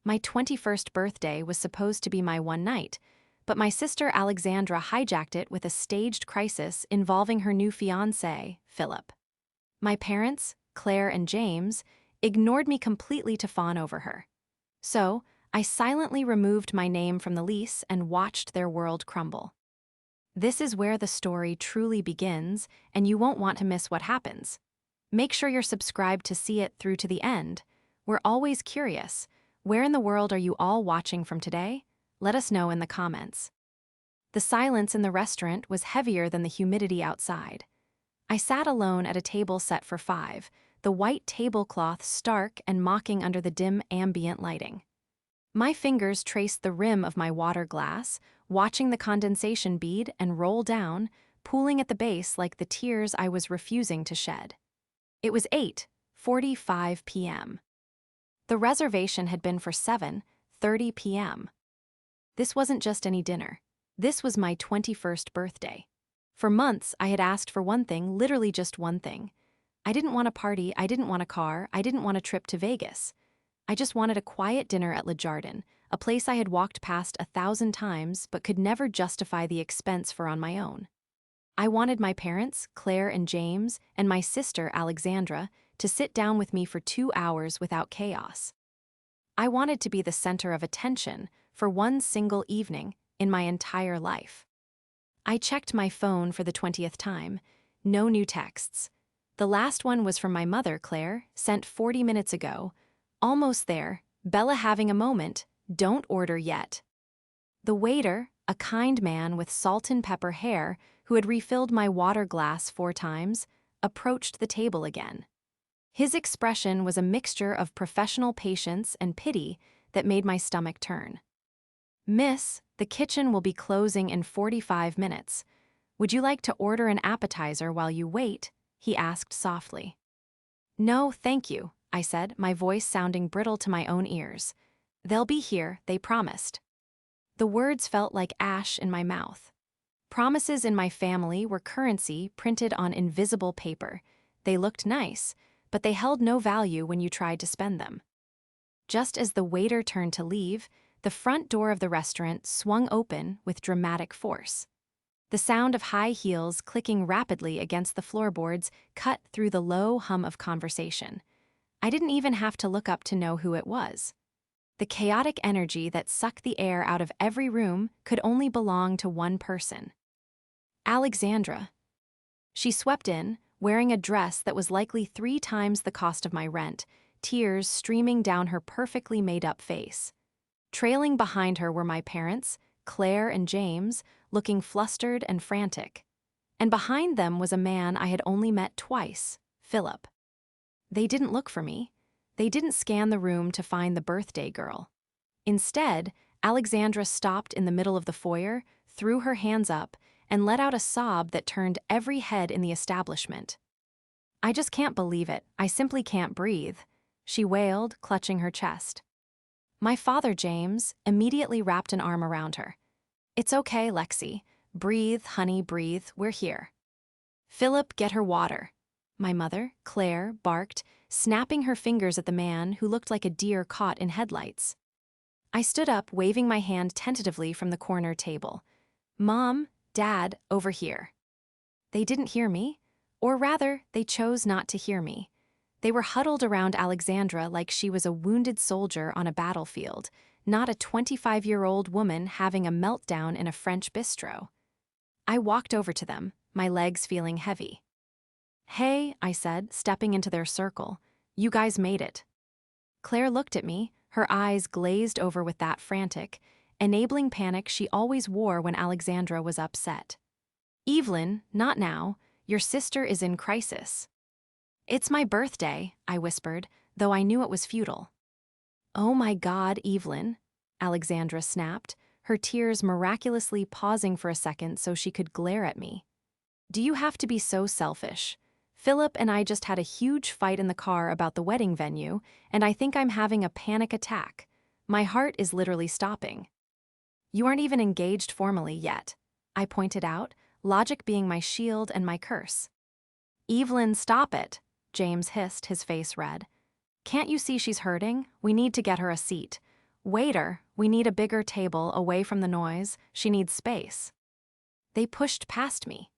My 21st birthday was supposed to be my one night, but my sister Alexandra hijacked it with a staged crisis involving her new fiancé, Philip. My parents, Claire and James, ignored me completely to fawn over her. So, I silently removed my name from the lease and watched their world crumble. This is where the story truly begins, and you won't want to miss what happens. Make sure you're subscribed to see it through to the end. We're always curious. Where in the world are you all watching from today? Let us know in the comments. The silence in the restaurant was heavier than the humidity outside. I sat alone at a table set for 5, the white tablecloth stark and mocking under the dim ambient lighting. My fingers traced the rim of my water glass, watching the condensation bead and roll down, pooling at the base like the tears I was refusing to shed. It was 8:45 p.m. The reservation had been for 7:30 p.m. This wasn't just any dinner. This was my 21st birthday. For months, I had asked for one thing, literally just one thing. I didn't want a party, I didn't want a car, I didn't want a trip to Vegas. I just wanted a quiet dinner at Le Jardin, a place I had walked past 1,000 times but could never justify the expense for on my own. I wanted my parents, Claire and James, and my sister, Alexandra, to sit down with me for 2 hours without chaos. I wanted to be the center of attention for one single evening in my entire life. I checked my phone for the 20th time. No new texts. The last one was from my mother, Claire, sent 40 minutes ago. Almost there, Bella having a moment, don't order yet. The waiter, a kind man with salt and pepper hair who had refilled my water glass 4 times, approached the table again. His expression was a mixture of professional patience and pity that made my stomach turn. "Miss, the kitchen will be closing in 45 minutes. Would you like to order an appetizer while you wait?" he asked softly. "No, thank you," I said, my voice sounding brittle to my own ears. "They'll be here, they promised." The words felt like ash in my mouth. Promises in my family were currency printed on invisible paper. They looked nice, but they held no value when you tried to spend them. Just as the waiter turned to leave, the front door of the restaurant swung open with dramatic force. The sound of high heels clicking rapidly against the floorboards cut through the low hum of conversation. I didn't even have to look up to know who it was. The chaotic energy that sucked the air out of every room could only belong to one person. Alexandra. She swept in, wearing a dress that was likely 3 times the cost of my rent, tears streaming down her perfectly made-up face. Trailing behind her were my parents, Claire and James, looking flustered and frantic. And behind them was a man I had only met twice, Philip. They didn't look for me. They didn't scan the room to find the birthday girl. Instead, Alexandra stopped in the middle of the foyer, threw her hands up, and let out a sob that turned every head in the establishment. "I just can't believe it. I simply can't breathe," she wailed, clutching her chest. My father, James, immediately wrapped an arm around her. "It's okay, Lexi. Breathe, honey, breathe. We're here." "Philip, get her water." My mother, Claire, barked, snapping her fingers at the man who looked like a deer caught in headlights. I stood up, waving my hand tentatively from the corner table. "Mom, Dad, over here." They didn't hear me, or rather, they chose not to hear me. They were huddled around Alexandra like she was a wounded soldier on a battlefield, not a 25-year-old woman having a meltdown in a French bistro. I walked over to them, my legs feeling heavy. "Hey," I said, stepping into their circle. "You guys made it." Claire looked at me, her eyes glazed over with that frantic, enabling panic she always wore when Alexandra was upset. "Evelyn, not now. Your sister is in crisis." "It's my birthday," I whispered, though I knew it was futile. "Oh my God, Evelyn," Alexandra snapped, her tears miraculously pausing for a second so she could glare at me. "Do you have to be so selfish? Philip and I just had a huge fight in the car about the wedding venue, and I think I'm having a panic attack. My heart is literally stopping." "You aren't even engaged formally yet," I pointed out, logic being my shield and my curse. "Evelyn, stop it," James hissed, his face red. "Can't you see she's hurting? We need to get her a seat. "Waiter, we need a bigger table away from the noise. She needs space." They pushed past me.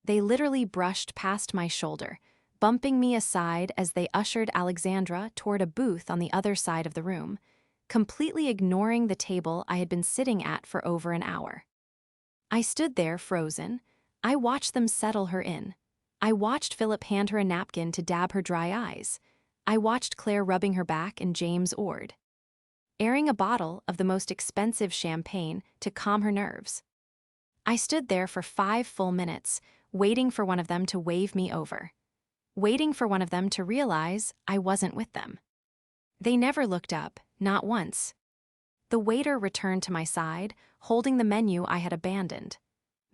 They literally brushed past my shoulder, bumping me aside as they ushered Alexandra toward a booth on the other side of the room, completely ignoring the table I had been sitting at for over an hour. I stood there frozen. I watched them settle her in. I watched Philip hand her a napkin to dab her dry eyes. I watched Claire rubbing her back and James Ord airing a bottle of the most expensive champagne to calm her nerves. I stood there for 5 full minutes, waiting for one of them to wave me over. Waiting for one of them to realize I wasn't with them. They never looked up, not once. The waiter returned to my side, holding the menu I had abandoned.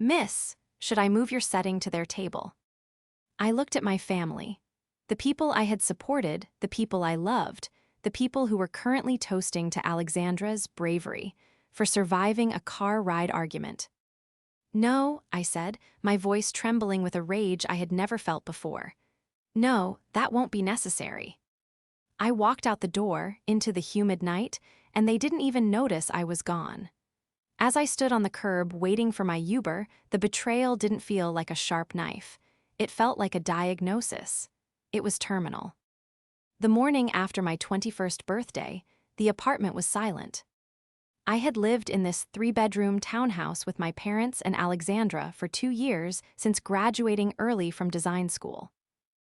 "Miss, should I move your setting to their table?" I looked at my family. The people I had supported, the people I loved, the people who were currently toasting to Alexandra's bravery for surviving a car ride argument. "No," I said, my voice trembling with a rage I had never felt before. "No, that won't be necessary." I walked out the door, into the humid night, and they didn't even notice I was gone. As I stood on the curb waiting for my Uber, the betrayal didn't feel like a sharp knife. It felt like a diagnosis. It was terminal. The morning after my 21st birthday, the apartment was silent. I had lived in this 3-bedroom townhouse with my parents and Alexandra for 2 years since graduating early from design school.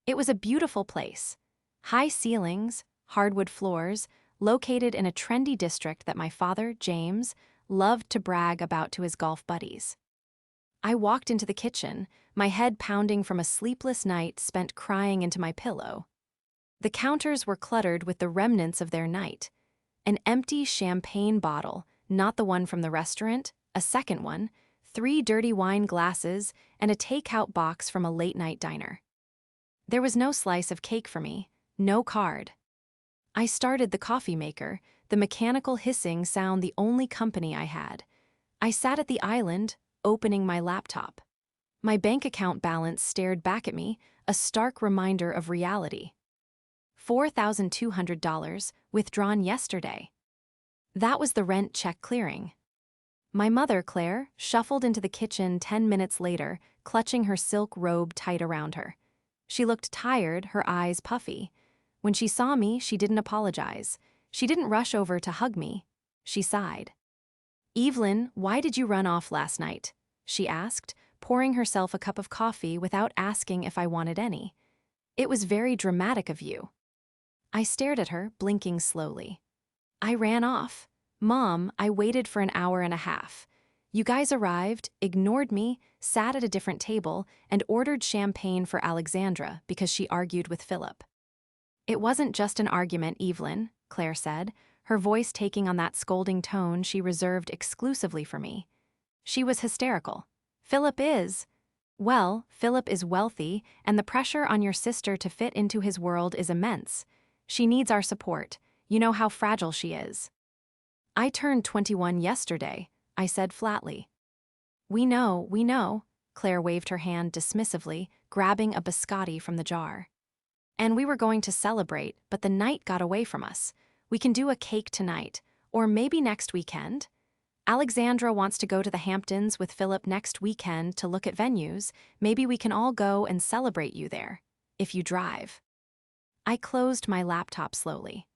It was a beautiful place. High ceilings, hardwood floors, located in a trendy district that my father, James, loved to brag about to his golf buddies. I walked into the kitchen, my head pounding from a sleepless night spent crying into my pillow. The counters were cluttered with the remnants of their night. An empty champagne bottle, not the one from the restaurant, a second one, 3 dirty wine glasses, and a takeout box from a late-night diner. There was no slice of cake for me, no card. I started the coffee maker, the mechanical hissing sound the only company I had. I sat at the island, opening my laptop. My bank account balance stared back at me, a stark reminder of reality. $4,200, withdrawn yesterday. That was the rent check clearing. My mother, Claire, shuffled into the kitchen 10 minutes later, clutching her silk robe tight around her. She looked tired, her eyes puffy. When she saw me, she didn't apologize. She didn't rush over to hug me. She sighed. "Evelyn, why did you run off last night?" she asked, pouring herself a cup of coffee without asking if I wanted any. "It was very dramatic of you." I stared at her, blinking slowly. "I ran off. Mom, I waited for an hour and a half. You guys arrived, ignored me, sat at a different table, and ordered champagne for Alexandra because she argued with Philip." "It wasn't just an argument, Evelyn," Claire said, her voice taking on that scolding tone she reserved exclusively for me. She was hysterical. "Philip is wealthy, and the pressure on your sister to fit into his world is immense. She needs our support. You know how fragile she is." "I turned 21 yesterday," I said flatly. We know," Claire waved her hand dismissively, grabbing a biscotti from the jar. "And we were going to celebrate, but the night got away from us. We can do a cake tonight, or maybe next weekend. Alexandra wants to go to the Hamptons with Philip next weekend to look at venues. Maybe we can all go and celebrate you there, if you drive." I closed my laptop slowly.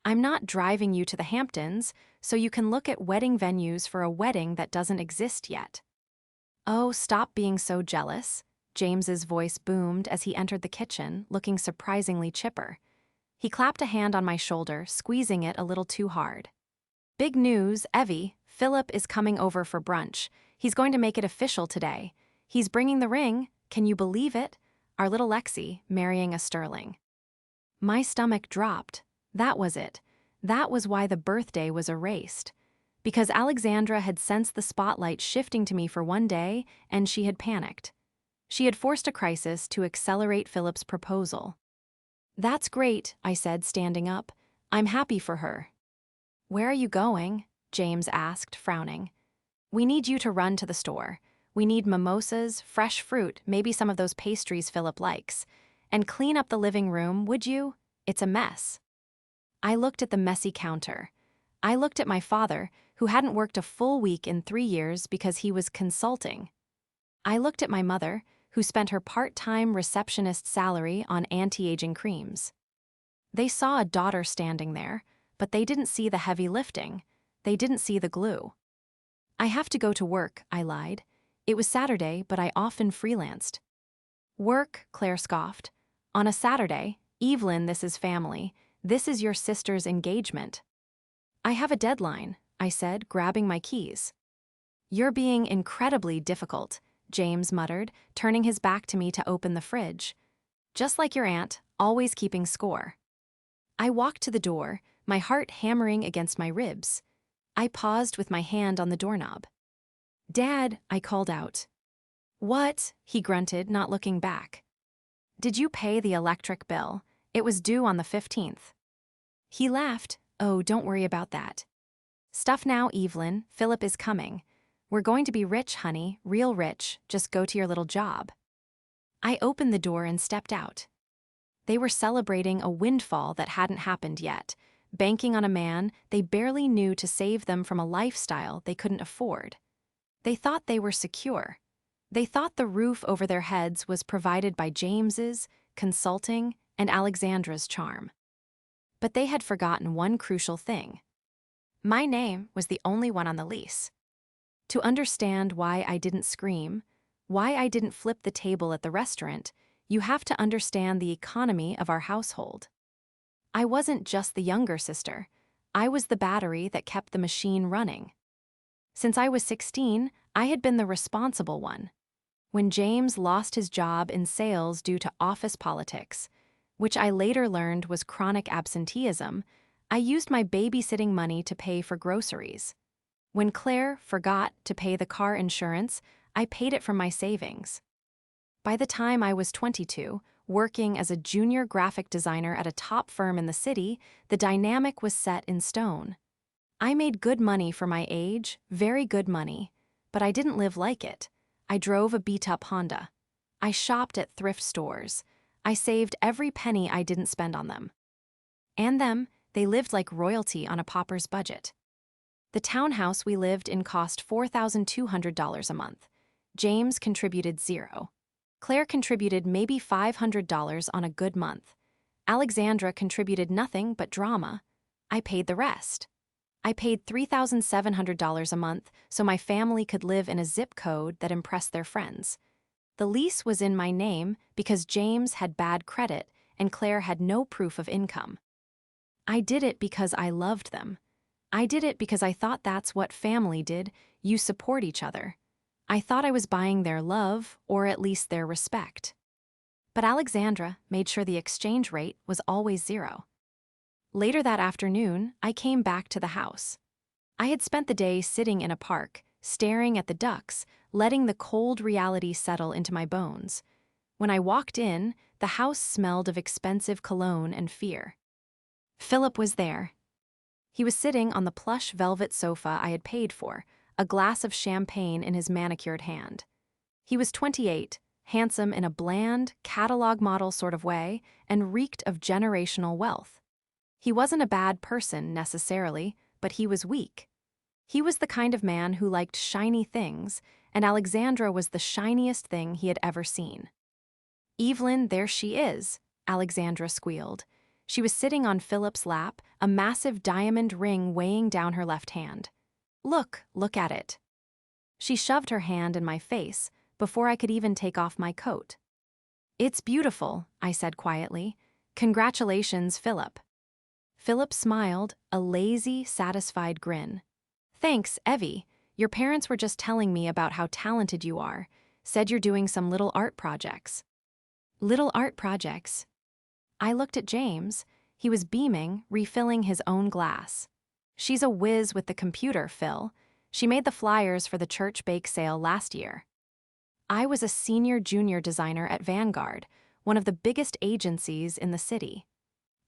"I'm not driving you to the Hamptons, so you can look at wedding venues for a wedding that doesn't exist yet." "Oh, stop being so jealous," James's voice boomed as he entered the kitchen, looking surprisingly chipper. He clapped a hand on my shoulder, squeezing it a little too hard. "Big news, Evie, Philip is coming over for brunch. He's going to make it official today. He's bringing the ring, can you believe it? Our little Lexi marrying a Sterling." My stomach dropped. That was it. That was why the birthday was erased. Because Alexandra had sensed the spotlight shifting to me for one day, and she had panicked. She had forced a crisis to accelerate Philip's proposal. "That's great," I said, standing up. "I'm happy for her." "Where are you going?" James asked, frowning. "We need you to run to the store. We need mimosas, fresh fruit, maybe some of those pastries Philip likes. And clean up the living room, would you? It's a mess." I looked at the messy counter. I looked at my father, who hadn't worked a full week in 3 years because he was consulting. I looked at my mother, who spent her part-time receptionist salary on anti-aging creams. They saw a daughter standing there, but they didn't see the heavy lifting. They didn't see the glue. I have to go to work, I lied. It was Saturday, but I often freelanced. Work, Claire scoffed. On a Saturday, Evelyn, this is family. This is your sister's engagement. I have a deadline, I said, grabbing my keys. You're being incredibly difficult, James muttered, turning his back to me to open the fridge. Just like your aunt, always keeping score. I walked to the door, my heart hammering against my ribs. I paused with my hand on the doorknob. Dad, I called out. What? He grunted, not looking back. Did you pay the electric bill? It was due on the 15th. He laughed. Oh, don't worry about that. Stuff now, Evelyn. Philip is coming. We're going to be rich, honey, real rich. Just go to your little job. I opened the door and stepped out. They were celebrating a windfall that hadn't happened yet, banking on a man they barely knew to save them from a lifestyle they couldn't afford. They thought they were secure. They thought the roof over their heads was provided by James's, consulting, and Alexandra's charm. But they had forgotten one crucial thing. My name was the only one on the lease. To understand why I didn't scream, why I didn't flip the table at the restaurant, you have to understand the economy of our household. I wasn't just the younger sister. I was the battery that kept the machine running. Since I was 16, I had been the responsible one. When James lost his job in sales due to office politics, which I later learned was chronic absenteeism, I used my babysitting money to pay for groceries. When Claire forgot to pay the car insurance, I paid it from my savings. By the time I was 22, working as a junior graphic designer at a top firm in the city, the dynamic was set in stone. I made good money for my age, very good money, but I didn't live like it. I drove a beat-up Honda. I shopped at thrift stores. I saved every penny I didn't spend on them. And them, they lived like royalty on a pauper's budget. The townhouse we lived in cost $4,200 a month. James contributed $0. Claire contributed maybe $500 on a good month. Alexandra contributed nothing but drama. I paid the rest. I paid $3,700 a month so my family could live in a zip code that impressed their friends. The lease was in my name because James had bad credit and Claire had no proof of income. I did it because I loved them. I did it because I thought that's what family did, you support each other. I thought I was buying their love, or at least their respect. But Alexandra made sure the exchange rate was always 0. Later that afternoon, I came back to the house. I had spent the day sitting in a park, staring at the ducks, letting the cold reality settle into my bones. When I walked in, the house smelled of expensive cologne and fear. Philip was there. He was sitting on the plush velvet sofa I had paid for, a glass of champagne in his manicured hand. He was 28, handsome in a bland, catalog model sort of way, and reeked of generational wealth. He wasn't a bad person, necessarily, but he was weak. He was the kind of man who liked shiny things, and Alexandra was the shiniest thing he had ever seen. "Evelyn, there she is," Alexandra squealed. She was sitting on Philip's lap, a massive diamond ring weighing down her left hand. Look at it." She shoved her hand in my face before I could even take off my coat. "It's beautiful," I said quietly. "Congratulations, Philip." Philip smiled, a lazy, satisfied grin. "Thanks, Evie. Your parents were just telling me about how talented you are. Said you're doing some little art projects." "Little art projects?" I looked at James. He was beaming, refilling his own glass. "She's a whiz with the computer, Phil. She made the flyers for the church bake sale last year." I was a senior junior designer at Vanguard, one of the biggest agencies in the city.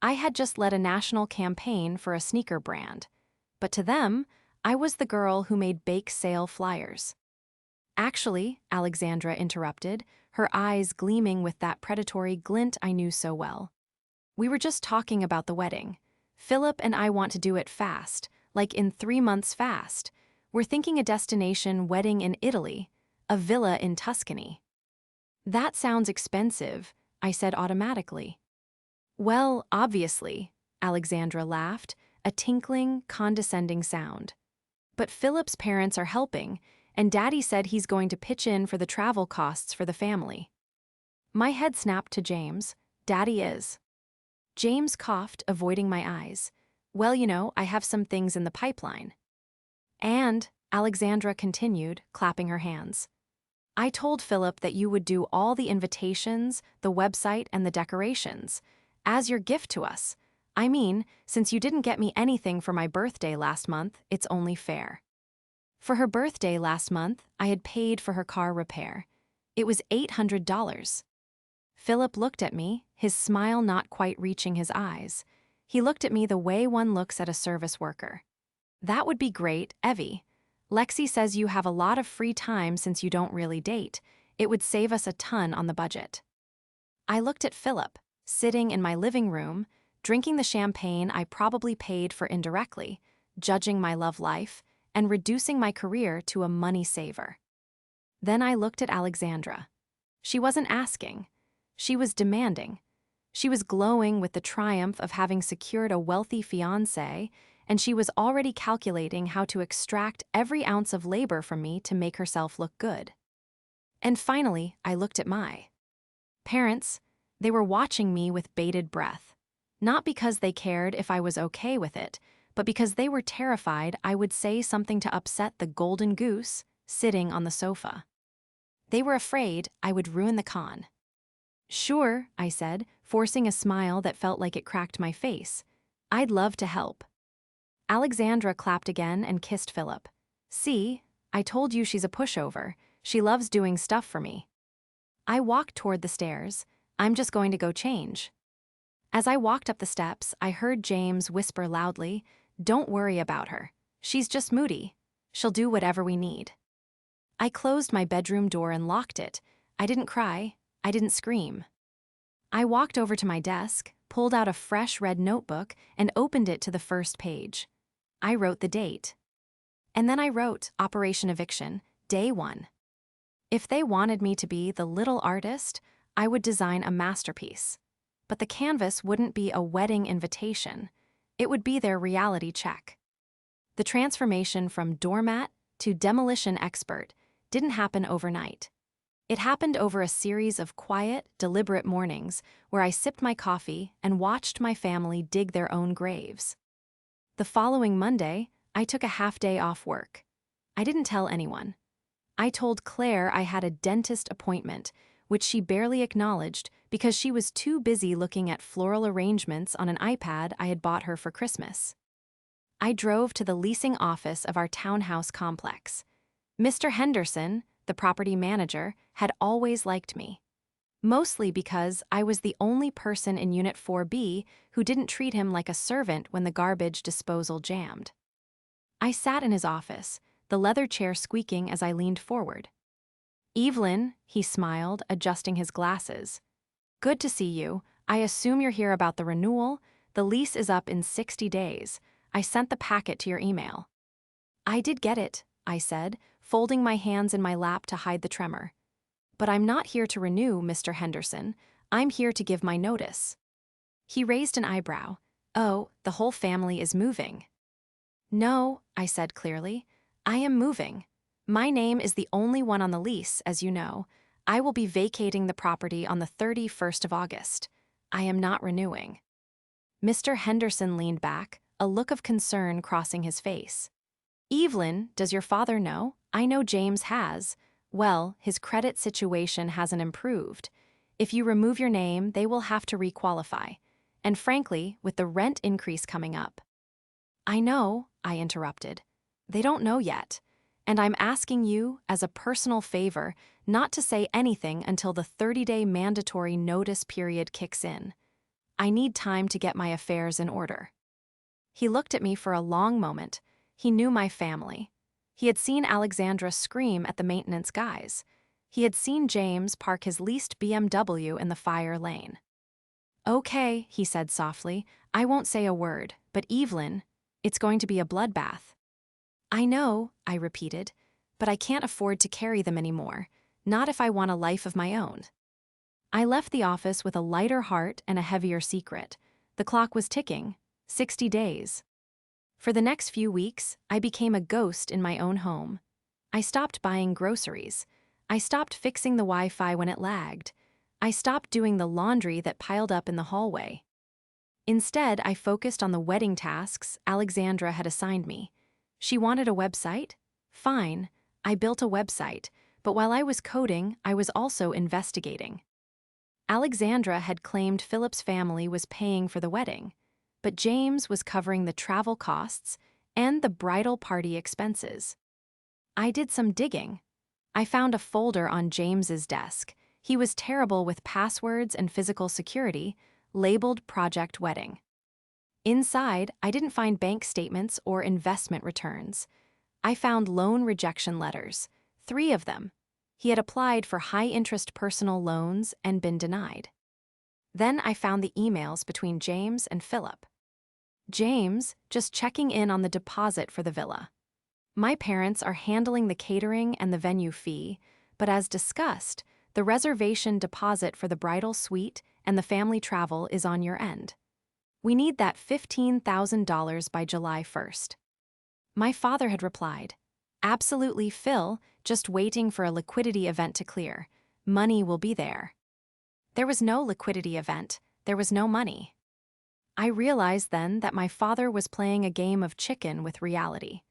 I had just led a national campaign for a sneaker brand, but to them, I was the girl who made bake sale flyers. "Actually," Alexandra interrupted, her eyes gleaming with that predatory glint I knew so well. "We were just talking about the wedding. Philip and I want to do it fast, like in 3 months fast. We're thinking a destination wedding in Italy, a villa in Tuscany. That sounds expensive, I said automatically. Well, obviously, Alexandra laughed, a tinkling, condescending sound. But Philip's parents are helping, and Daddy said he's going to pitch in for the travel costs for the family. My head snapped to James. Daddy is. James coughed, avoiding my eyes. Well, I have some things in the pipeline. And, Alexandra continued, clapping her hands. I told Philip that you would do all the invitations, the website, and the decorations, as your gift to us. I mean, since you didn't get me anything for my birthday last month, it's only fair. For her birthday last month, I had paid for her car repair. It was $800. Philip looked at me, his smile not quite reaching his eyes. He looked at me the way one looks at a service worker. That would be great, Evie. Lexi says you have a lot of free time since you don't really date. It would save us a ton on the budget. I looked at Philip, sitting in my living room, drinking the champagne I probably paid for indirectly, judging my love life, and reducing my career to a money saver. Then I looked at Alexandra. She wasn't asking. She was demanding. She was glowing with the triumph of having secured a wealthy fiancé, and she was already calculating how to extract every ounce of labor from me to make herself look good. And finally, I looked at my parents. They were watching me with bated breath. Not because they cared if I was okay with it, but because they were terrified I would say something to upset the golden goose sitting on the sofa. They were afraid I would ruin the con. Sure, I said, forcing a smile that felt like it cracked my face. I'd love to help. Alexandra clapped again and kissed Philip. See, I told you she's a pushover. She loves doing stuff for me. I walked toward the stairs. I'm just going to go change. As I walked up the steps, I heard James whisper loudly, "Don't worry about her. She's just Moody. She'll do whatever we need." I closed my bedroom door and locked it. I didn't cry. I didn't scream. I walked over to my desk, pulled out a fresh red notebook, and opened it to the first page. I wrote the date. And then I wrote Operation Eviction, Day 1. If they wanted me to be the little artist, I would design a masterpiece. But the canvas wouldn't be a wedding invitation. It would be their reality check. The transformation from doormat to demolition expert didn't happen overnight. It happened over a series of quiet, deliberate mornings where I sipped my coffee and watched my family dig their own graves. The following Monday, I took a half-day off work. I didn't tell anyone. I told Claire I had a dentist appointment, which she barely acknowledged because she was too busy looking at floral arrangements on an iPad I had bought her for Christmas. I drove to the leasing office of our townhouse complex. Mr. Henderson, the property manager, had always liked me. Mostly because I was the only person in Unit 4B who didn't treat him like a servant when the garbage disposal jammed. I sat in his office, the leather chair squeaking as I leaned forward. "Evelyn," he smiled, adjusting his glasses. "Good to see you. I assume you're here about the renewal. The lease is up in 60 days. I sent the packet to your email." "I did get it," I said, folding my hands in my lap to hide the tremor. "But I'm not here to renew, Mr. Henderson. I'm here to give my notice." He raised an eyebrow. "Oh, the whole family is moving." "No," I said clearly. "I am moving. My name is the only one on the lease, as you know. I will be vacating the property on the 31st of August. I am not renewing." Mr. Henderson leaned back, a look of concern crossing his face. "Evelyn, does your father know? I know James has. Well, his credit situation hasn't improved. If you remove your name, they will have to requalify. And frankly, with the rent increase coming up." "I know," I interrupted. "They don't know yet. And I'm asking you, as a personal favor, not to say anything until the 30-day mandatory notice period kicks in. I need time to get my affairs in order." He looked at me for a long moment. He knew my family. He had seen Alexandra scream at the maintenance guys. He had seen James park his leased BMW in the fire lane. "Okay," he said softly, "I won't say a word, but Evelyn, It's going to be a bloodbath. I know, I repeated, but I can't afford to carry them anymore, not if I want a life of my own. I left the office with a lighter heart and a heavier secret. The clock was ticking, 60 days. For the next few weeks, I became a ghost in my own home. I stopped buying groceries. I stopped fixing the Wi-Fi when it lagged. I stopped doing the laundry that piled up in the hallway. Instead, I focused on the wedding tasks Alexandra had assigned me. She wanted a website? Fine, I built a website, but while I was coding, I was also investigating. Alexandra had claimed Philip's family was paying for the wedding, but James was covering the travel costs and the bridal party expenses. I did some digging. I found a folder on James's desk. He was terrible with passwords and physical security, labeled Project Wedding. Inside, I didn't find bank statements or investment returns. I found loan rejection letters, 3 of them. He had applied for high-interest personal loans and been denied. Then I found the emails between James and Philip. James, just checking in on the deposit for the villa. My parents are handling the catering and the venue fee, but as discussed, the reservation deposit for the bridal suite and the family travel is on your end. We need that $15,000 by July 1st. My father had replied, "Absolutely, Phil, just waiting for a liquidity event to clear. Money will be there." There was no liquidity event, there was no money. I realized then that my father was playing a game of chicken with reality.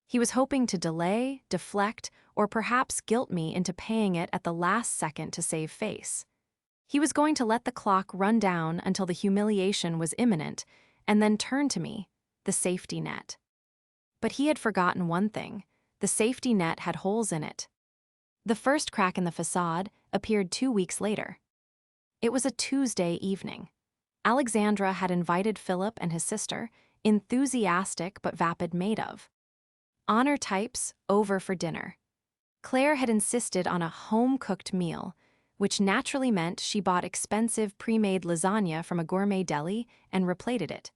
He was hoping to delay, deflect, or perhaps guilt me into paying it at the last second to save face. He was going to let the clock run down until the humiliation was imminent, and then turn to me, the safety net. But he had forgotten one thing: the safety net had holes in it. The first crack in the facade appeared 2 weeks later. It was a Tuesday evening. Alexandra had invited Philip and his sister, enthusiastic but vapid maid of honor types, over for dinner. Claire had insisted on a home-cooked meal, which naturally meant she bought expensive pre-made lasagna from a gourmet deli and replated it.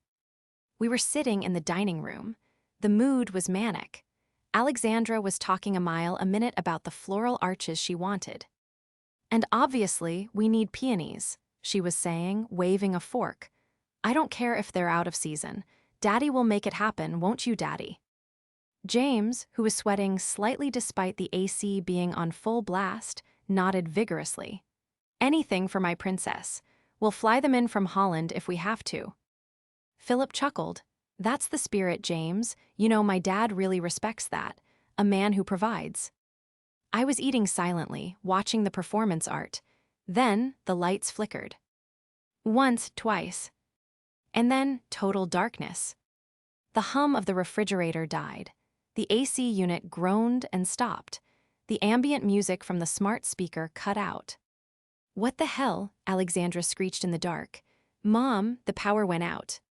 We were sitting in the dining room. The mood was manic. Alexandra was talking a mile a minute about the floral arches she wanted. "And obviously, we need peonies," she was saying, waving a fork. "I don't care if they're out of season. Daddy will make it happen, won't you, Daddy?" James, who was sweating slightly despite the AC being on full blast, nodded vigorously. "Anything for my princess. We'll fly them in from Holland if we have to." Philip chuckled. "That's the spirit, James. You know, my dad really respects that. A man who provides." I was eating silently, watching the performance art. Then the lights flickered. Once, twice. And then total darkness. The hum of the refrigerator died. The AC unit groaned and stopped. The ambient music from the smart speaker cut out. "What the hell?" Alexandra screeched in the dark. "Mom, the power went out."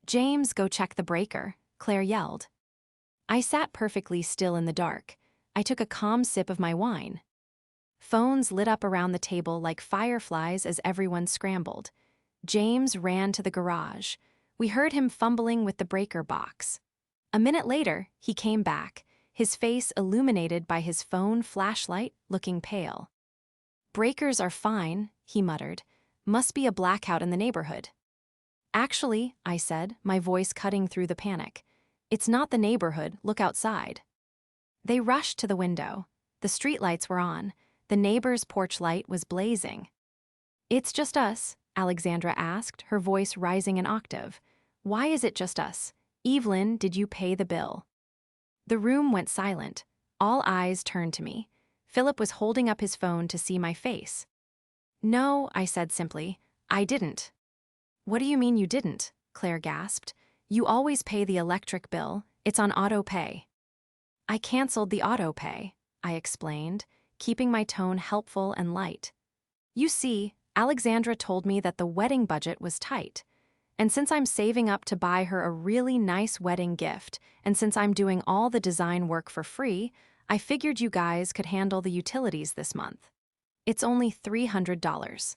"James, go check the breaker," Claire yelled. I sat perfectly still in the dark. I took a calm sip of my wine. Phones lit up around the table like fireflies as everyone scrambled. James ran to the garage. We heard him fumbling with the breaker box. A minute later, he came back, his face illuminated by his phone flashlight, looking pale. "Breakers are fine," he muttered. "Must be a blackout in the neighborhood." "Actually," I said, my voice cutting through the panic, "it's not the neighborhood, look outside." They rushed to the window. The streetlights were on. The neighbor's porch light was blazing. "It's just us?" Alexandra asked, her voice rising an octave. "Why is it just us? Evelyn, did you pay the bill?" The room went silent. All eyes turned to me. Philip was holding up his phone to see my face. "No," I said simply, "I didn't." "What do you mean you didn't?" Claire gasped. "You always pay the electric bill. It's on auto pay." "I canceled the auto pay," I explained, keeping my tone helpful and light. "You see, Alexandra told me that the wedding budget was tight. And since I'm saving up to buy her a really nice wedding gift, and since I'm doing all the design work for free, I figured you guys could handle the utilities this month. It's only $300.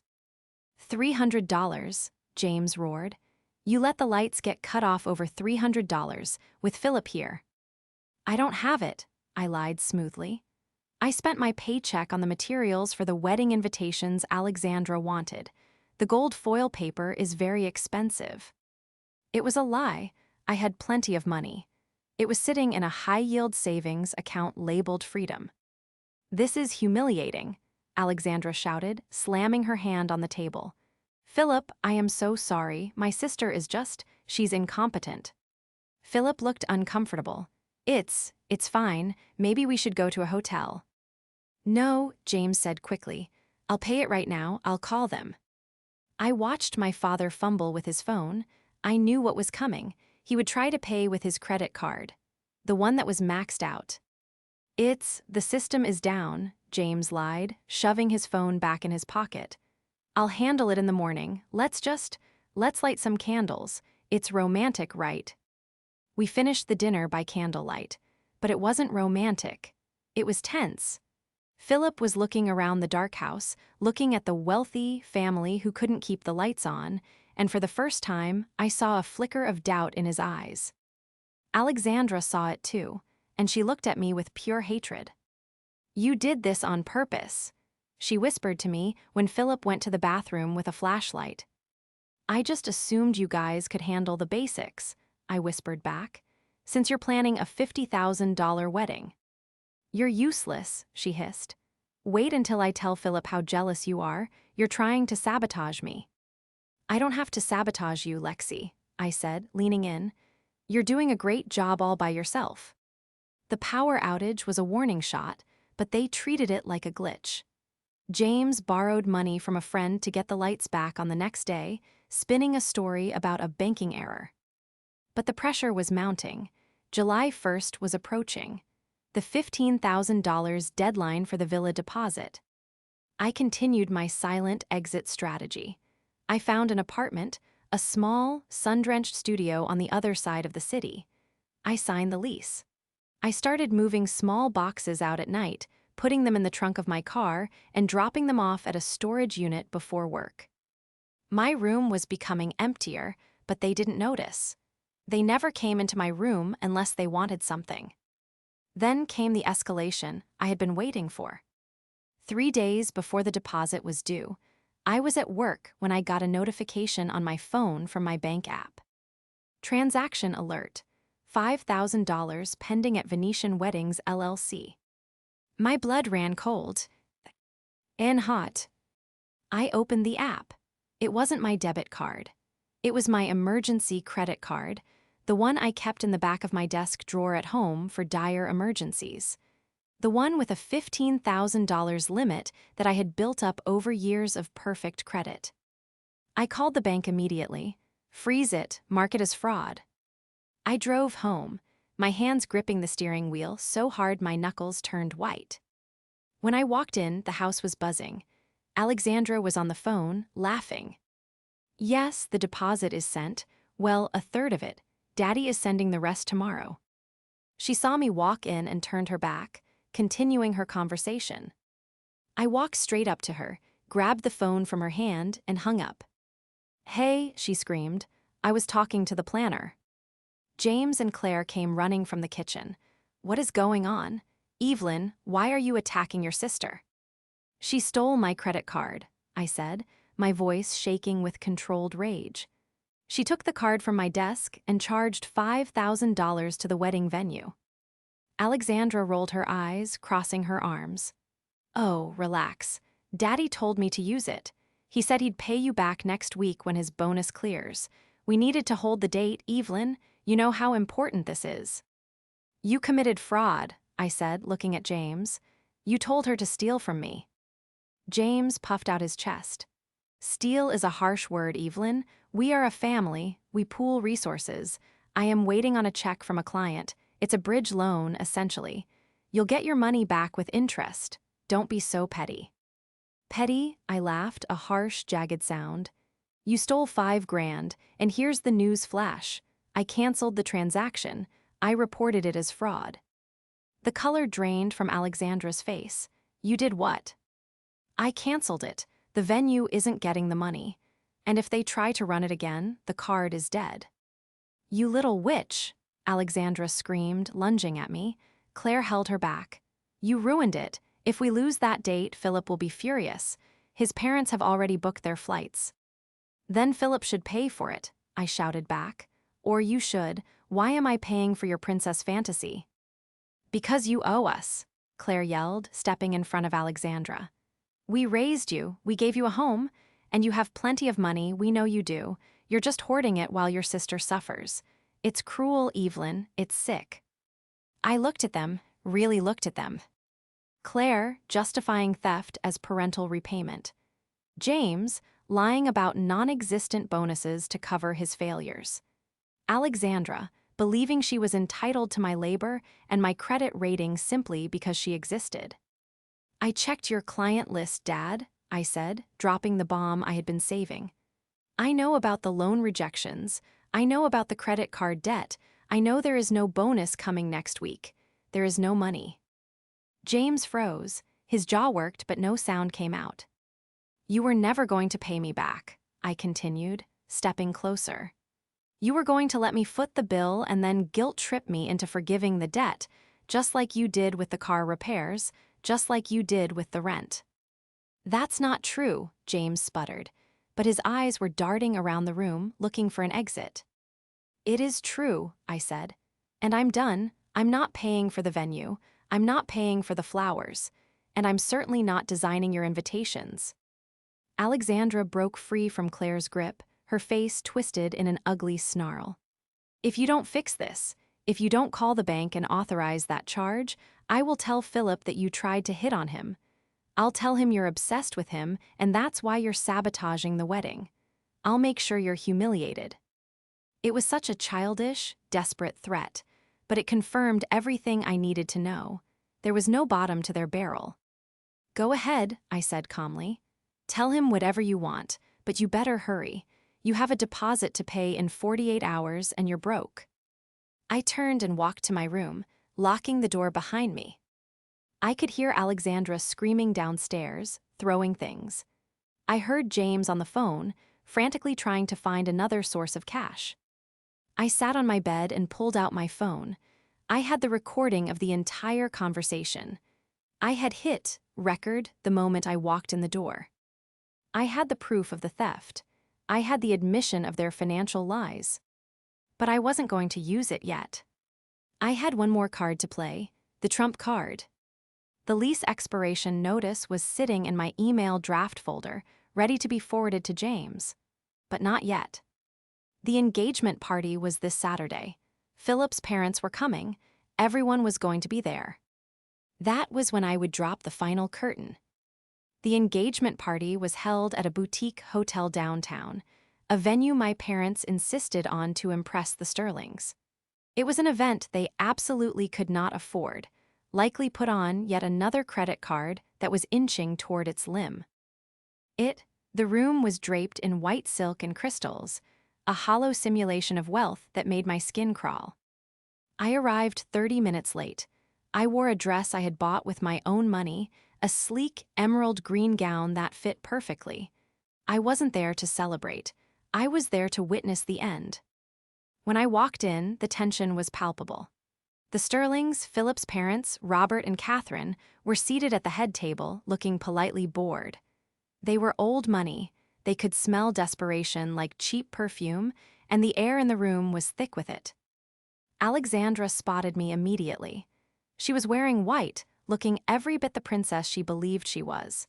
$300, James roared. You let the lights get cut off over $300, with Philip here. I don't have it, I lied smoothly. I spent my paycheck on the materials for the wedding invitations Alexandra wanted. The gold foil paper is very expensive. It was a lie. I had plenty of money. It was sitting in a high-yield savings account labeled Freedom. This is humiliating, Alexandra shouted, slamming her hand on the table. Philip, I am so sorry. My sister is she's incompetent. Philip looked uncomfortable. It's fine. Maybe we should go to a hotel. No, James said quickly. I'll pay it right now. I'll call them. I watched my father fumble with his phone. I knew what was coming. He would try to pay with his credit card. The one that was maxed out. The system is down, James lied, shoving his phone back in his pocket. I'll handle it in the morning. Let's light some candles. It's romantic, right? We finished the dinner by candlelight. But it wasn't romantic. It was tense. Philip was looking around the dark house, looking at the wealthy family who couldn't keep the lights on, and for the first time, I saw a flicker of doubt in his eyes. Alexandra saw it too, and she looked at me with pure hatred. You did this on purpose, she whispered to me when Philip went to the bathroom with a flashlight. I just assumed you guys could handle the basics, I whispered back, since you're planning a $50,000 wedding. You're useless, she hissed. Wait until I tell Philip how jealous you are. You're trying to sabotage me. I don't have to sabotage you, Lexi, I said, leaning in. You're doing a great job all by yourself. The power outage was a warning shot, but they treated it like a glitch. James borrowed money from a friend to get the lights back on the next day, spinning a story about a banking error. But the pressure was mounting. July 1st was approaching. The $15,000 deadline for the villa deposit. I continued my silent exit strategy. I found an apartment, a small, sun-drenched studio on the other side of the city. I signed the lease. I started moving small boxes out at night, putting them in the trunk of my car and dropping them off at a storage unit before work. My room was becoming emptier, but they didn't notice. They never came into my room unless they wanted something. Then came the escalation I had been waiting for. 3 days before the deposit was due, I was at work when I got a notification on my phone from my bank app. Transaction alert. $5,000 pending at Venetian Weddings LLC. My blood ran cold and hot. I opened the app. It wasn't my debit card. It was my emergency credit card, the one I kept in the back of my desk drawer at home for dire emergencies. The one with a $15,000 limit that I had built up over years of perfect credit. I called the bank immediately. Freeze it, mark it as fraud. I drove home, my hands gripping the steering wheel so hard my knuckles turned white. When I walked in, the house was buzzing. Alexandra was on the phone, laughing. Yes, the deposit is sent. Well, a third of it. Daddy is sending the rest tomorrow. She saw me walk in and turned her back, continuing her conversation. I walked straight up to her, grabbed the phone from her hand, and hung up. Hey, she screamed. I was talking to the planner. James and Claire came running from the kitchen. What is going on? Evelyn, why are you attacking your sister? She stole my credit card, I said, my voice shaking with controlled rage. She took the card from my desk and charged $5,000 to the wedding venue. Alexandra rolled her eyes, crossing her arms. Oh, relax. Daddy told me to use it. He said he'd pay you back next week when his bonus clears. We needed to hold the date, Evelyn. You know how important this is. You committed fraud, I said, looking at James. You told her to steal from me. James puffed out his chest. Steal is a harsh word, Evelyn. We are a family. We pool resources. I am waiting on a check from a client. It's a bridge loan, essentially. You'll get your money back with interest. Don't be so petty. Petty? I laughed, a harsh, jagged sound. You stole $5,000, and here's the news flash. I canceled the transaction. I reported it as fraud. The color drained from Alexandra's face. You did what? I canceled it. The venue isn't getting the money. And if they try to run it again, the card is dead. You little witch, Alexandra screamed, lunging at me. Claire held her back. You ruined it. If we lose that date, Philip will be furious. His parents have already booked their flights. Then Philip should pay for it, I shouted back. Or you should. Why am I paying for your princess fantasy? Because you owe us, Claire yelled, stepping in front of Alexandra. We raised you, we gave you a home, and you have plenty of money, we know you do. You're just hoarding it while your sister suffers. It's cruel, Evelyn, it's sick. I looked at them, really looked at them. Claire, justifying theft as parental repayment. James, lying about non-existent bonuses to cover his failures. Alexandra, believing she was entitled to my labor and my credit rating simply because she existed. I checked your client list, Dad, I said, dropping the bomb I had been saving. I know about the loan rejections. I know about the credit card debt. I know there is no bonus coming next week. There is no money. James froze. His jaw worked, but no sound came out. You were never going to pay me back, I continued, stepping closer. You were going to let me foot the bill and then guilt-trip me into forgiving the debt, just like you did with the car repairs, just like you did with the rent. That's not true, James sputtered, but his eyes were darting around the room, looking for an exit. It is true, I said. And I'm done. I'm not paying for the venue. I'm not paying for the flowers. And I'm certainly not designing your invitations. Alexandra broke free from Claire's grip, her face twisted in an ugly snarl. If you don't fix this, if you don't call the bank and authorize that charge, I will tell Philip that you tried to hit on him. I'll tell him you're obsessed with him, and that's why you're sabotaging the wedding. I'll make sure you're humiliated. It was such a childish, desperate threat, but it confirmed everything I needed to know. There was no bottom to their barrel. Go ahead, I said calmly. Tell him whatever you want, but you better hurry. You have a deposit to pay in 48 hours and you're broke. I turned and walked to my room, locking the door behind me. I could hear Alexandra screaming downstairs, throwing things. I heard James on the phone, frantically trying to find another source of cash. I sat on my bed and pulled out my phone. I had the recording of the entire conversation. I had hit record the moment I walked in the door. I had the proof of the theft. I had the admission of their financial lies. But I wasn't going to use it yet. I had one more card to play, the trump card. The lease expiration notice was sitting in my email draft folder, ready to be forwarded to James. But not yet. The engagement party was this Saturday. Philip's parents were coming. Everyone was going to be there. That was when I would drop the final curtain. The engagement party was held at a boutique hotel downtown, a venue my parents insisted on to impress the Sterlings. It was an event they absolutely could not afford, likely put on yet another credit card that was inching toward its limb. The room was draped in white silk and crystals, a hollow simulation of wealth that made my skin crawl. I arrived 30 minutes late. I wore a dress I had bought with my own money, a sleek emerald green gown that fit perfectly. I wasn't there to celebrate. I was there to witness the end. When I walked in, the tension was palpable. The Sterlings, Philip's parents, Robert and Catherine, were seated at the head table, looking politely bored. They were old money. They could smell desperation like cheap perfume, and the air in the room was thick with it. Alexandra spotted me immediately. She was wearing white, looking every bit the princess she believed she was.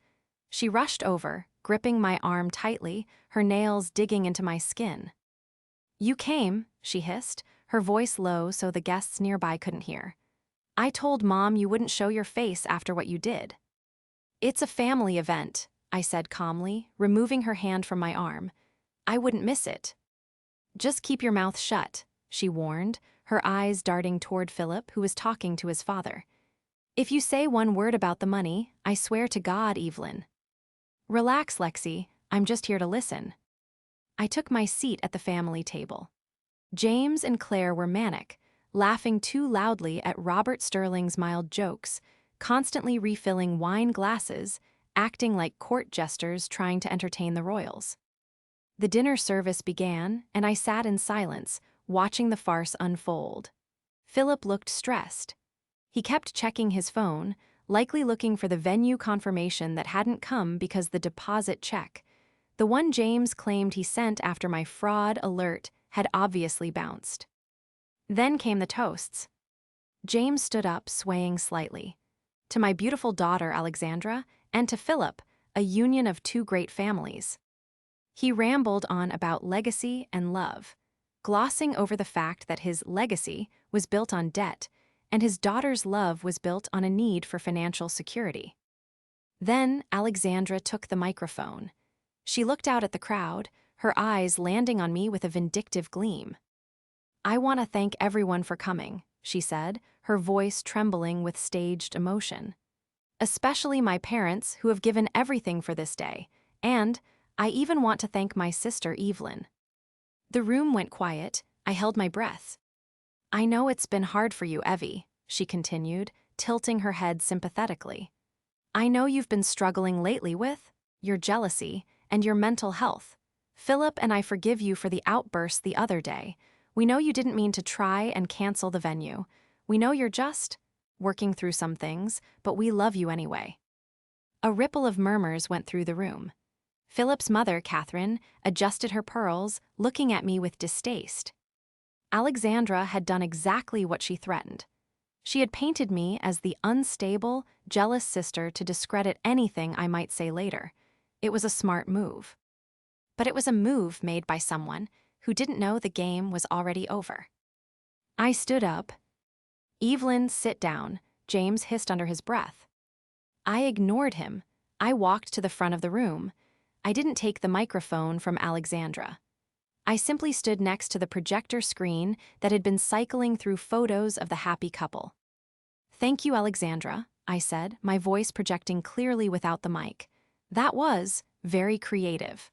She rushed over, gripping my arm tightly, her nails digging into my skin. You came, she hissed, her voice low so the guests nearby couldn't hear. I told Mom you wouldn't show your face after what you did. It's a family event, I said calmly, removing her hand from my arm. I wouldn't miss it. Just keep your mouth shut, she warned, her eyes darting toward Philip, who was talking to his father. If you say one word about the money, I swear to God, Evelyn. Relax, Lexi, I'm just here to listen. I took my seat at the family table. James and Claire were manic, laughing too loudly at Robert Sterling's mild jokes, constantly refilling wine glasses, acting like court jesters trying to entertain the royals. The dinner service began, and I sat in silence, watching the farce unfold. Philip looked stressed. He kept checking his phone, likely looking for the venue confirmation that hadn't come because the deposit check, the one James claimed he sent after my fraud alert, had obviously bounced. Then came the toasts. James stood up, swaying slightly. To my beautiful daughter Alexandra, and to Philip, a union of two great families. He rambled on about legacy and love, glossing over the fact that his legacy was built on debt, and his daughter's love was built on a need for financial security. Then Alexandra took the microphone. She looked out at the crowd, her eyes landing on me with a vindictive gleam. "I want to thank everyone for coming," she said, her voice trembling with staged emotion. "Especially my parents, who have given everything for this day, and I even want to thank my sister Evelyn." The room went quiet. I held my breath. "I know it's been hard for you, Evie," she continued, tilting her head sympathetically. "I know you've been struggling lately with your jealousy and your mental health. Philip and I forgive you for the outburst the other day. We know you didn't mean to try and cancel the venue. We know you're just working through some things, but we love you anyway." A ripple of murmurs went through the room. Philip's mother, Catherine, adjusted her pearls, looking at me with distaste. Alexandra had done exactly what she threatened. She had painted me as the unstable, jealous sister to discredit anything I might say later. It was a smart move. But it was a move made by someone who didn't know the game was already over. I stood up. "Evelyn, sit down," James hissed under his breath. I ignored him. I walked to the front of the room. I didn't take the microphone from Alexandra. I simply stood next to the projector screen that had been cycling through photos of the happy couple. "Thank you, Alexandra," I said, my voice projecting clearly without the mic. "That was very creative."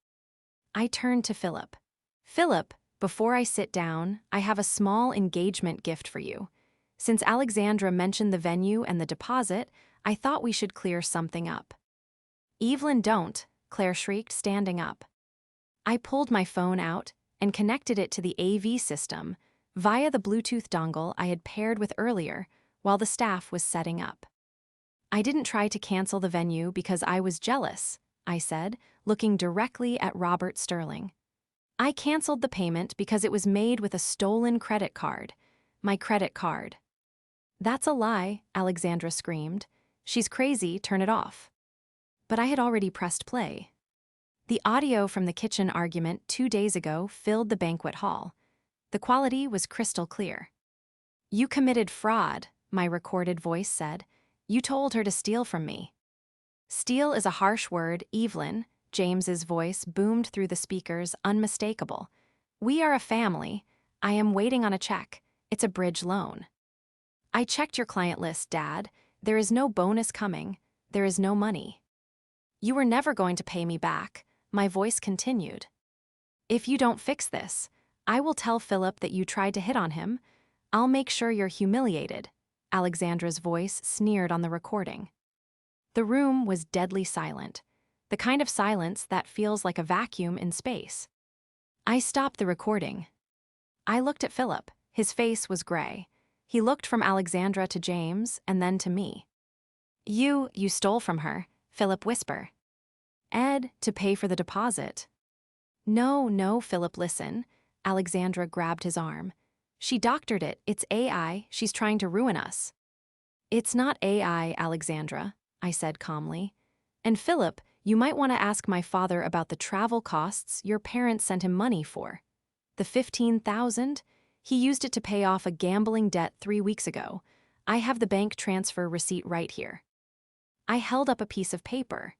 I turned to Philip. "Philip, before I sit down, I have a small engagement gift for you. Since Alexandra mentioned the venue and the deposit, I thought we should clear something up." "Evelyn, don't," Claire shrieked, standing up. I pulled my phone out and connected it to the AV system via the Bluetooth dongle I had paired with earlier while the staff was setting up. "I didn't try to cancel the venue because I was jealous," I said, looking directly at Robert Sterling. "I canceled the payment because it was made with a stolen credit card. My credit card." "That's a lie," Alexandra screamed. "She's crazy, turn it off." But I had already pressed play. The audio from the kitchen argument 2 days ago filled the banquet hall. The quality was crystal clear. "You committed fraud," my recorded voice said. "You told her to steal from me." "Steal is a harsh word, Evelyn," James's voice boomed through the speakers, unmistakable. "We are a family. I am waiting on a check. It's a bridge loan." "I checked your client list, Dad. There is no bonus coming. There is no money." "You were never going to pay me back," my voice continued. "If you don't fix this, I will tell Philip that you tried to hit on him. I'll make sure you're humiliated," Alexandra's voice sneered on the recording. The room was deadly silent, the kind of silence that feels like a vacuum in space. I stopped the recording. I looked at Philip. His face was gray. He looked from Alexandra to James and then to me. You stole from her," Philip whispered. "Ed, to pay for the deposit." No, Philip, listen." Alexandra grabbed his arm. "She doctored it. It's AI. She's trying to ruin us." "It's not AI, Alexandra," I said calmly. "And Philip, you might want to ask my father about the travel costs your parents sent him money for. The $15,000? He used it to pay off a gambling debt 3 weeks ago. I have the bank transfer receipt right here." I held up a piece of paper.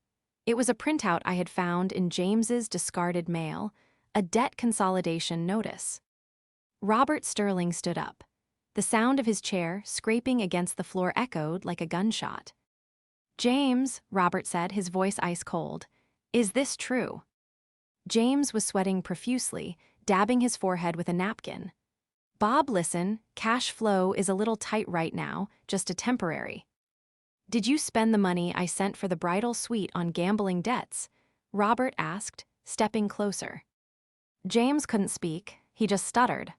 It was a printout I had found in James's discarded mail, a debt consolidation notice. Robert Sterling stood up. The sound of his chair scraping against the floor echoed like a gunshot. "James," Robert said, his voice ice cold, "is this true?" James was sweating profusely, dabbing his forehead with a napkin. "Bob, listen, cash flow is a little tight right now, just a temporary." "Did you spend the money I sent for the bridal suite on gambling debts?" Robert asked, stepping closer. James couldn't speak, he just stuttered.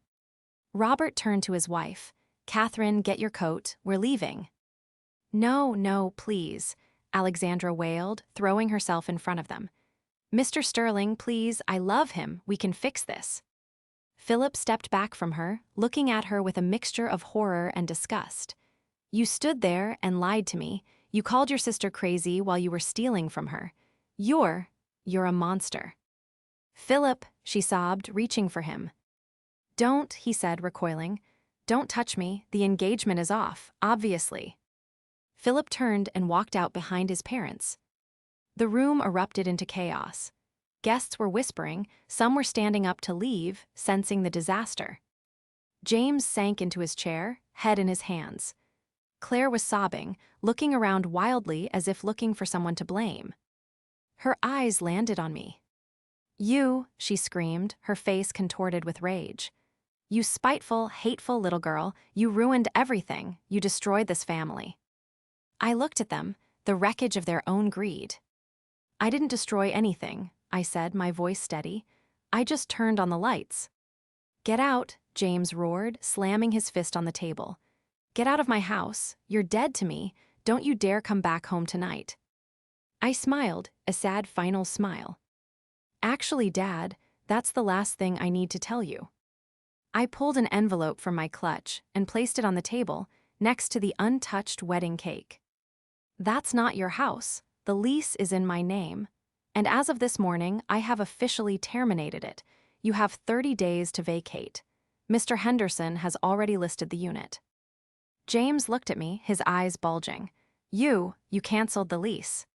Robert turned to his wife. "Catherine, get your coat, we're leaving." "No, no, please," Alexandra wailed, throwing herself in front of them. "Mr. Sterling, please, I love him, we can fix this." Philip stepped back from her, looking at her with a mixture of horror and disgust. "You stood there and lied to me. You called your sister crazy while you were stealing from her. You're a monster." "Philip," she sobbed, reaching for him. "Don't," he said, recoiling. "Don't touch me, the engagement is off, obviously." Philip turned and walked out behind his parents. The room erupted into chaos. Guests were whispering, some were standing up to leave, sensing the disaster. James sank into his chair, head in his hands. Claire was sobbing, looking around wildly as if looking for someone to blame. Her eyes landed on me. "You," she screamed, her face contorted with rage. "You spiteful, hateful little girl, you ruined everything, you destroyed this family." I looked at them, the wreckage of their own greed. "I didn't destroy anything," I said, my voice steady. "I just turned on the lights." "Get out," James roared, slamming his fist on the table. "Get out of my house, you're dead to me, don't you dare come back home tonight." I smiled, a sad final smile. "Actually, Dad, that's the last thing I need to tell you." I pulled an envelope from my clutch and placed it on the table, next to the untouched wedding cake. "That's not your house, the lease is in my name. And as of this morning, I have officially terminated it. You have 30 days to vacate. Mr. Henderson has already listed the unit." James looked at me, his eyes bulging. You canceled the lease."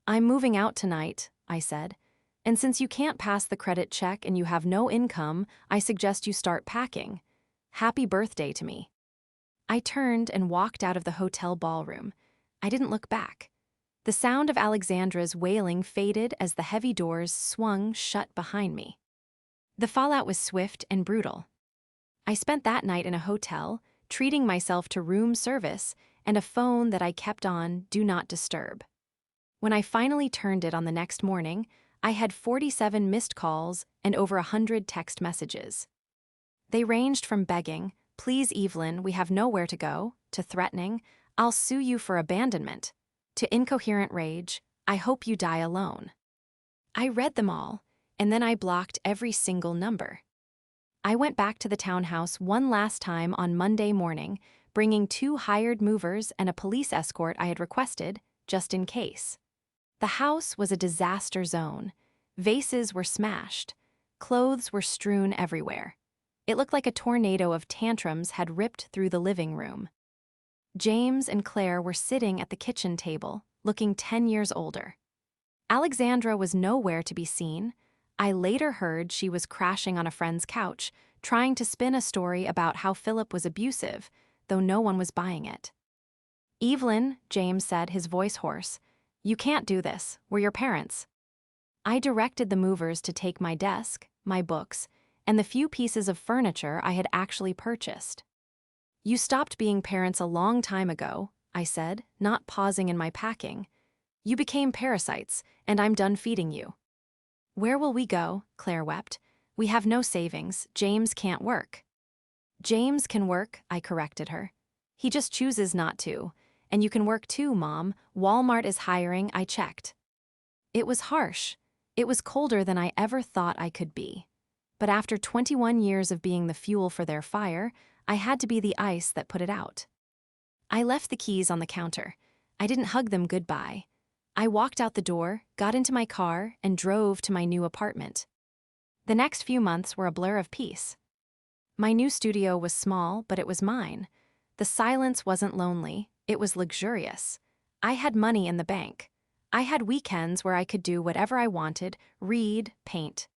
"I'm moving out tonight," I said. "And since you can't pass the credit check and you have no income, I suggest you start packing. Happy birthday to me." I turned and walked out of the hotel ballroom. I didn't look back. The sound of Alexandra's wailing faded as the heavy doors swung shut behind me. The fallout was swift and brutal. I spent that night in a hotel, treating myself to room service and a phone that I kept on Do Not Disturb. When I finally turned it on the next morning, I had 47 missed calls and over 100 text messages. They ranged from begging, "Please, Evelyn, we have nowhere to go," to threatening, "I'll sue you for abandonment," to incoherent rage, "I hope you die alone." I read them all, and then I blocked every single number. I went back to the townhouse one last time on Monday morning, bringing 2 hired movers and a police escort I had requested, just in case. The house was a disaster zone. Vases were smashed. Clothes were strewn everywhere. It looked like a tornado of tantrums had ripped through the living room. James and Claire were sitting at the kitchen table, looking 10 years older. Alexandra was nowhere to be seen. I later heard she was crashing on a friend's couch, trying to spin a story about how Philip was abusive, though no one was buying it. "Evelyn," James said, his voice hoarse, "you can't do this, we're your parents." I directed the movers to take my desk, my books, and the few pieces of furniture I had actually purchased. "You stopped being parents a long time ago," I said, not pausing in my packing. "You became parasites, and I'm done feeding you." "Where will we go?" Claire wept. "We have no savings. James can't work." "James can work," I corrected her. "He just chooses not to. And you can work too, Mom. Walmart is hiring, I checked." It was harsh. It was colder than I ever thought I could be. But after 21 years of being the fuel for their fire, I had to be the ice that put it out. I left the keys on the counter. I didn't hug them goodbye. I walked out the door, got into my car, and drove to my new apartment. The next few months were a blur of peace. My new studio was small, but it was mine. The silence wasn't lonely, it was luxurious. I had money in the bank. I had weekends where I could do whatever I wanted, read, paint.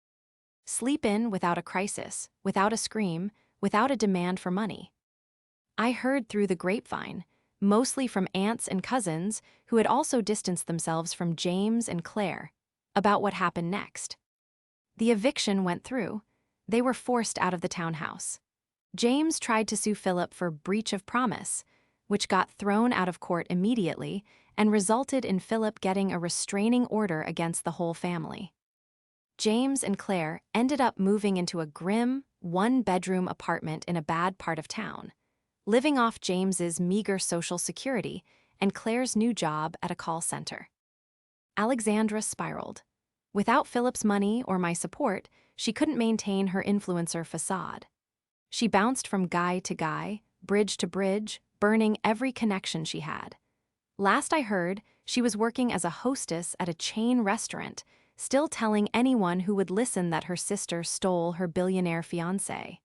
Sleep in without a crisis, without a scream, without a demand for money. I heard through the grapevine, mostly from aunts and cousins who had also distanced themselves from James and Claire, about what happened next. The eviction went through. They were forced out of the townhouse. James tried to sue Philip for breach of promise, which got thrown out of court immediately and resulted in Philip getting a restraining order against the whole family. James and Claire ended up moving into a grim, one-bedroom apartment in a bad part of town, living off James's meager social security and Claire's new job at a call center. Alexandra spiraled. Without Philip's money or my support, she couldn't maintain her influencer facade. She bounced from guy to guy, bridge to bridge, burning every connection she had. Last I heard, she was working as a hostess at a chain restaurant, still telling anyone who would listen that her sister stole her billionaire fiancé.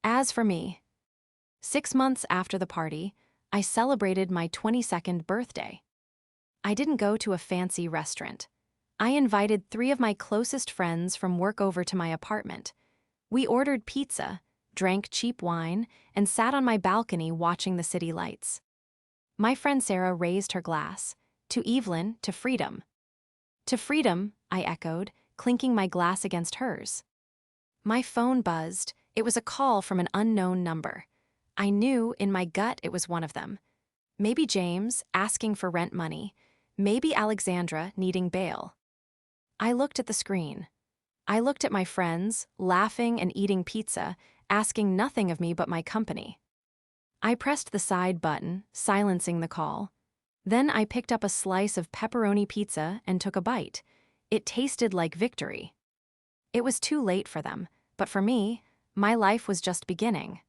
As for me, 6 months after the party, I celebrated my 22nd birthday. I didn't go to a fancy restaurant. I invited 3 of my closest friends from work over to my apartment. We ordered pizza, drank cheap wine, and sat on my balcony watching the city lights. My friend Sarah raised her glass. To Evelyn, to freedom. To freedom, I echoed, clinking my glass against hers. My phone buzzed. It was a call from an unknown number. I knew in my gut it was one of them. Maybe James, asking for rent money. Maybe Alexandra, needing bail. I looked at the screen. I looked at my friends, laughing and eating pizza, asking nothing of me but my company. I pressed the side button, silencing the call. Then I picked up a slice of pepperoni pizza and took a bite. It tasted like victory. It was too late for them, but for me, my life was just beginning.